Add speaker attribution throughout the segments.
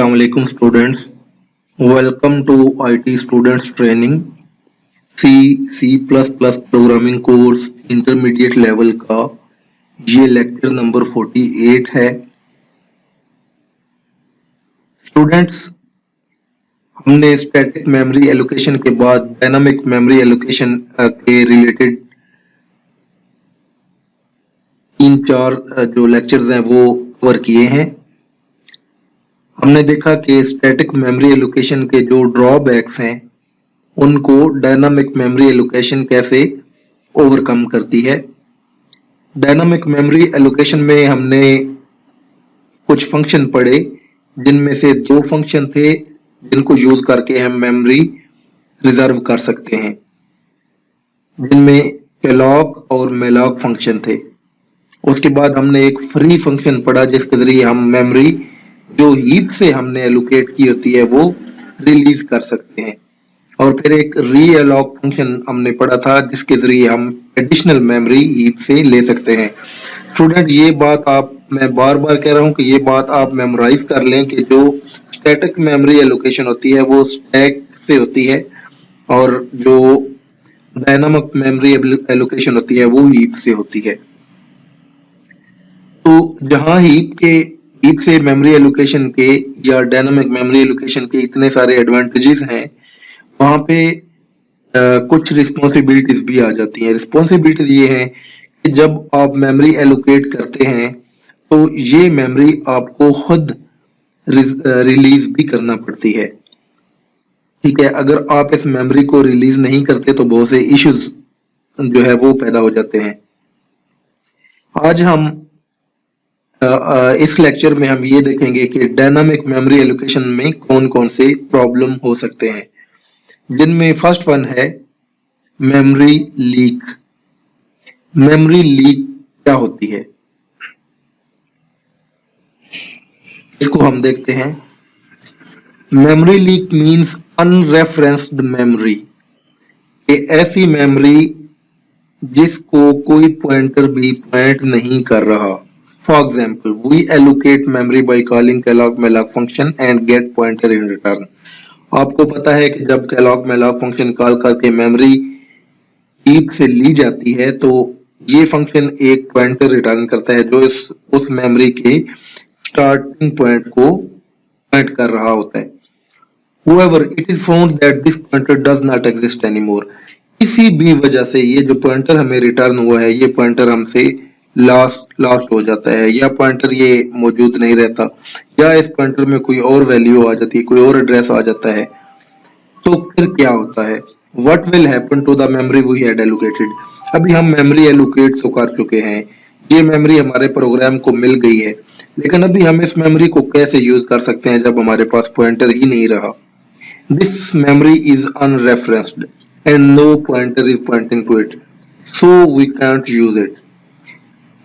Speaker 1: अस्सलाम वालेकुम students, welcome to IT students training सी++ प्रोग्रामिंग कोर्स इंटरमीडिएट लेवल का ये लेक्चर नंबर 48 है। स्टूडेंट्स, हमने स्टैटिक मेमोरी एलोकेशन के बाद डायनामिक मेमोरी एलोकेशन के रिलेटेड 3-4 जो लेक्चर्स हैं वो कवर किए हैं। हमने देखा कि स्टैटिक मेमोरी एलोकेशन के जो ड्रॉबैक्स हैं उनको डायनामिक मेमोरी एलोकेशन कैसे ओवरकम करती है। डायनामिक मेमोरी एलोकेशन में हमने कुछ फंक्शन पढ़े, जिनमें से 2 फंक्शन थे जिनको यूज करके हम मेमोरी रिजर्व कर सकते हैं, जिनमें कैलॉग और मेलॉग फंक्शन थे। उसके बाद हमने एक फ्री फंक्शन पढ़ा जिसके जरिए हम मेमोरी जो हीप से हमने एलोकेट की होती है वो रिलीज कर सकते हैं। और फिर एक रीअलॉक फंक्शन हमने पढ़ा था जिसके जरिए हम एडिशनल मेमोरी हीप से ले सकते हैं। स्टूडेंट, ये बात मैं बार बार कह रहा हूं कि ये बात आप मेमोराइज कर लें कि जो स्टैटिक मेमोरी एलोकेशन होती है वो स्टैक से होती है और जो डायनामिक मेमोरी एलोकेशन होती है वो हीप से होती है। तो जहां हीप से मेमोरी एलोकेशन के या डायनामिक मेमोरी एलोकेशन के इतने सारे एडवांटेजेस हैं, वहां पे कुछ रिस्पॉन्सिबिलिटीज भी आ जाती हैं। रिस्पॉन्सिबिलिटीज ये हैं कि जब आप मेमोरी एलोकेट करते हैं तो ये मेमोरी आपको खुद रिलीज भी करना पड़ती है। ठीक है, अगर आप इस मेमोरी को रिलीज नहीं करते तो बहुत से इश्यूज जो है वो पैदा हो जाते हैं। आज हम इस लेक्चर में हम ये देखेंगे कि डायनामिक मेमोरी एलोकेशन में कौन कौन से प्रॉब्लम हो सकते हैं, जिनमें फर्स्ट वन है मेमोरी लीक। मेमोरी लीक क्या होती है इसको हम देखते हैं। मेमोरी लीक मींस अनरेफरेंस्ड मेमोरी, ऐसी मेमोरी जिसको कोई पॉइंटर भी पॉइंट नहीं कर रहा। For example, we allocate memory by calling calloc-malloc function and get pointer in return. आपको पता है कि जब calloc-malloc फंक्शन कॉल करके मेमोरी हीप से ली जाती है तो ये फंक्शन एक पॉइंटर रिटर्न करता है जो उस मेमोरी के स्टार्टिंग पॉइंट को पॉइंट कर रहा होता है। However, it is found that this pointer does not exist anymore. किसी भी वजह से ये जो पॉइंटर हमें रिटर्न हुआ है ये पॉइंटर हमसे लास्ट हो जाता है, या पॉइंटर ये मौजूद नहीं रहता, या इस पॉइंटर में कोई और वैल्यू आ जाती है, कोई और एड्रेस आ जाता है। तो फिर क्या होता है? What will happen to the memory we had allocated. अभी हम मेमोरी एलोकेट तो कर चुके हैं, ये मेमोरी हमारे प्रोग्राम को मिल गई है, लेकिन अभी हम इस मेमोरी को कैसे यूज कर सकते हैं जब हमारे पास पॉइंटर ही नहीं रहा। This memory is unreferenced and no pointer is pointing to it, so we can't use it.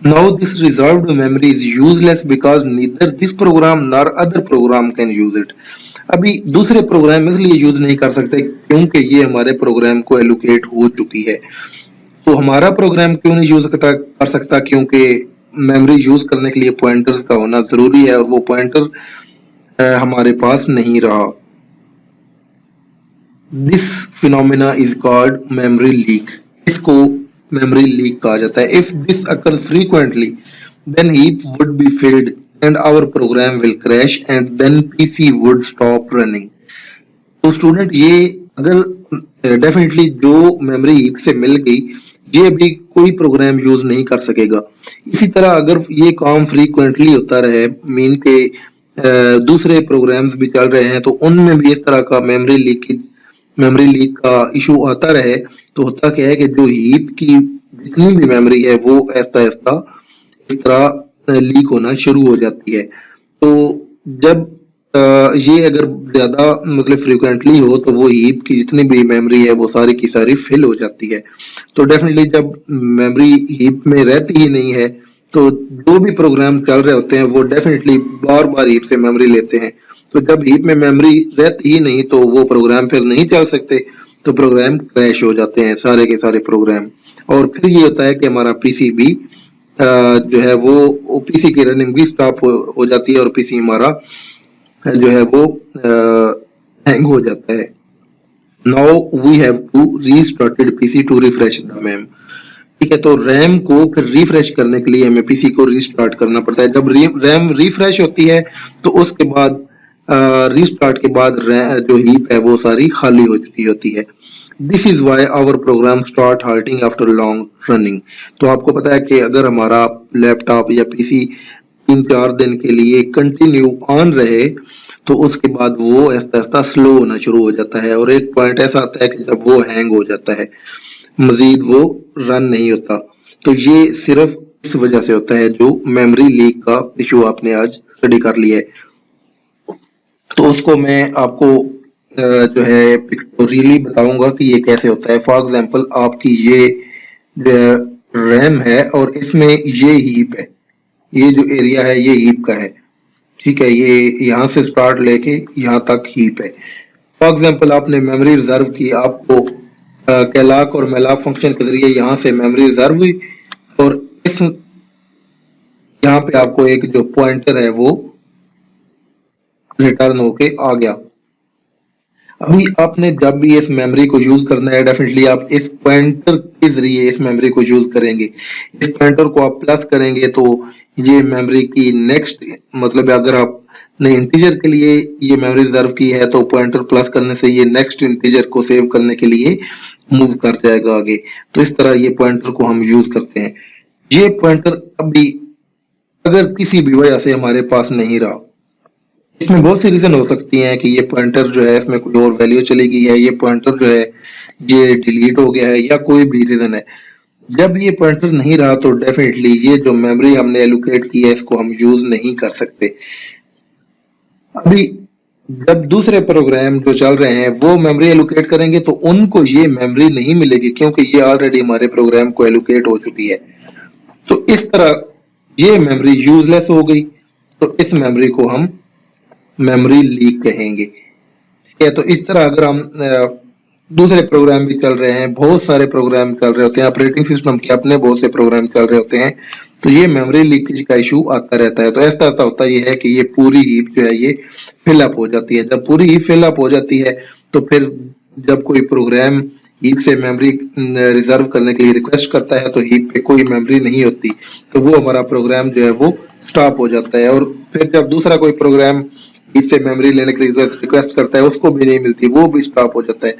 Speaker 1: Now this reserved memory is useless because neither this program nor other program can use it. अभी दूसरे programme इसलिए use नहीं कर सकते क्योंकि ये हमारे programme को एलोकेट हो चुकी है। तो हमारा प्रोग्राम क्यों नहीं यूज कर सकता? क्योंकि मेमोरी यूज करने के लिए पॉइंटर्स का होना जरूरी है और वो पॉइंटर हमारे पास नहीं रहा। This phenomena is called memory leak. इसको मेमोरी लीक कहा जाता है। If this occurs frequently, then heap would be filled and our program will crash and then PC would stop running. तो स्टूडेंट, ये अगर डेफिनेटली जो मेमोरी हीप से मिल गई ये अभी कोई प्रोग्राम यूज नहीं कर सकेगा। इसी तरह अगर ये काम फ्रीक्वेंटली होता रहे, मीन के दूसरे प्रोग्राम्स भी चल रहे हैं तो उनमें भी इस तरह का मेमोरी लीक का इशू आता रहे, तो होता क्या है कि जो हीप की जितनी भी मेमोरी है वो ऐसा इस तरह लीक होना शुरू हो जाती है। तो जब ये अगर ज्यादा मतलब फ्रीक्वेंटली हो तो वो हीप की जितनी भी मेमोरी है वो सारी की सारी फिल हो जाती है। तो डेफिनेटली जब मेमोरी हीप में रहती ही नहीं है तो जो भी प्रोग्राम चल रहे होते हैं वो डेफिनेटली बार बार हीप से मेमोरी लेते हैं। तो जब हीप में मेमोरी रहती ही नहीं तो वो प्रोग्राम फिर नहीं चल सकते, तो प्रोग्राम क्रैश हो जाते हैं सारे के सारे प्रोग्राम। और फिर ये होता है कि हमारा पीसी भी जो है वो पीसी की रनिंग भी स्टॉप हो जाती है और पीसी हमारा जो है वो हैंग हो जाता है। Now we have to restarted PC to refresh the mem. ठीक है, तो रैम को फिर रिफ्रेश करने के लिए हमें पीसी को रिस्टार्ट करना पड़ता है। जब रैम रिफ्रेश होती है तो उसके बाद रिस्टार्ट के बाद जो हीप है वो सारी खाली हो चुकी होती है। This is why our program start hurting after long running. तो आपको पता है कि अगर हमारा लैपटॉप या पीसी 3-4 दिन के लिए कंटिन्यू ऑन रहे तो उसके बाद वो ऐसा ऐसा स्लो होना शुरू हो जाता है, और एक पॉइंट ऐसा आता है कि जब वो हैंग हो जाता है, मजीद वो रन नहीं होता। तो ये सिर्फ इस वजह से होता है, जो मेमोरी लीक का इशू आपने आज स्टडी कर लिया है। तो उसको मैं आपको जो है पिक्टोरियली बताऊंगा कि ये कैसे होता है। फॉर एग्जांपल आपकी ये रैम है और इसमें ये हीप है, ये जो एरिया है ये हीप का है। ठीक है, ये यहाँ से स्टार्ट लेके यहाँ तक हीप है। फॉर एग्जांपल आपने मेमोरी रिजर्व की, आपको कैलाक और मेलाक फंक्शन के जरिए यहाँ से मेमोरी रिजर्व हुई, और इस यहाँ पे आपको एक जो पॉइंटर है वो रिटर्न होके आ गया। अभी आपने जब भी इस मेमोरी को यूज करना है, डेफिनेटली आप इस पॉइंटर के जरिए इस मेमोरी को यूज करेंगे। इस पॉइंटर को आप प्लस करेंगे तो ये मेमोरी की नेक्स्ट, मतलब अगर आपने इंटीजर के लिए ये मेमोरी रिजर्व की है तो पॉइंटर प्लस करने से ये नेक्स्ट इंटीजर को सेव करने के लिए मूव कर जाएगा आगे। तो इस तरह ये पॉइंटर को हम यूज करते हैं। ये पॉइंटर अभी अगर किसी भी वजह से हमारे पास नहीं रहा, इसमें बहुत सी रीजन हो सकती हैं कि ये पॉइंटर जो है इसमें कोई और वैल्यू चली गई है, ये पॉइंटर जो है ये डिलीट हो गया है, या कोई भी रीजन है। जब ये पॉइंटर नहीं रहा तो डेफिनेटली ये जो मेमोरी हमने एलोकेट की है इसको हम यूज नहीं कर सकते। अभी जब दूसरे प्रोग्राम जो चल रहे हैं वो मेमोरी एलोकेट करेंगे तो उनको ये मेमोरी नहीं मिलेगी, क्योंकि ये ऑलरेडी हमारे प्रोग्राम को एलोकेट हो चुकी है। तो इस तरह ये मेमोरी यूजलेस हो गई, तो इस मेमोरी को हम मेमोरी लीक कहेंगे। ठीक है, तो इस तरह अगर हम दूसरे प्रोग्राम भी चल रहे हैं, बहुत सारे प्रोग्राम चल रहे होते हैं, ऑपरेटिंग सिस्टम के अपने बहुत से प्रोग्राम चल रहे होते हैं, तो ये मेमोरी लीकेज का इशू आता रहता है। तो ऐसा होता ये है कि ये पूरी हीप जो है ये फिलअप हो जाती है। जब पूरी हीप फिलअप हो जाती है तो फिर जब कोई प्रोग्राम हीप से मेमोरी रिजर्व करने के लिए रिक्वेस्ट करता है तो हीप पे कोई मेमोरी नहीं होती, तो वो हमारा प्रोग्राम जो है वो स्टॉप हो जाता है। और फिर जब दूसरा कोई प्रोग्राम हीप से मेमोरी लेने के लिए रिक्वेस्ट करता है उसको भी नहीं मिलती, वो भी स्टॉप हो जाता है।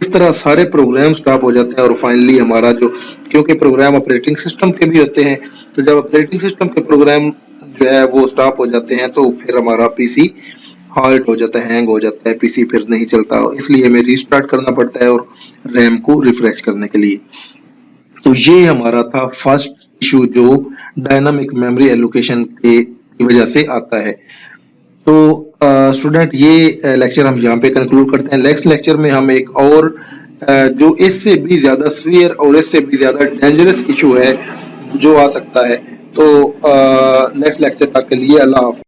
Speaker 1: इस तरह सारे प्रोग्राम स्टॉप हो जाते हैं, और फाइनली हमारा जो, क्योंकि प्रोग्राम ऑपरेटिंग सिस्टम के भी होते हैं, तो जब ऑपरेटिंग सिस्टम के प्रोग्राम जो है वो स्टॉप हो जाते हैं तो फिर हमारा पीसी हाल्ट हो जाता है, हैंग हो जाता है, पीसी फिर नहीं चलता, इसलिए हमें रीस्टार्ट करना पड़ता है और रैम को रिफ्रेश करने के लिए। तो ये हमारा था फर्स्ट इशू जो डायनामिक मेमोरी एलोकेशन की वजह से आता है। तो स्टूडेंट ये लेक्चर हम यहाँ पे कंक्लूड करते हैं। नेक्स्ट लेक्चर में हम एक और जो इससे भी ज्यादा सीवियर और इससे भी ज्यादा डेंजरस इशू है जो आ सकता है। तो नेक्स्ट लेक्चर तक के लिए अल्लाह हाफ़िज़।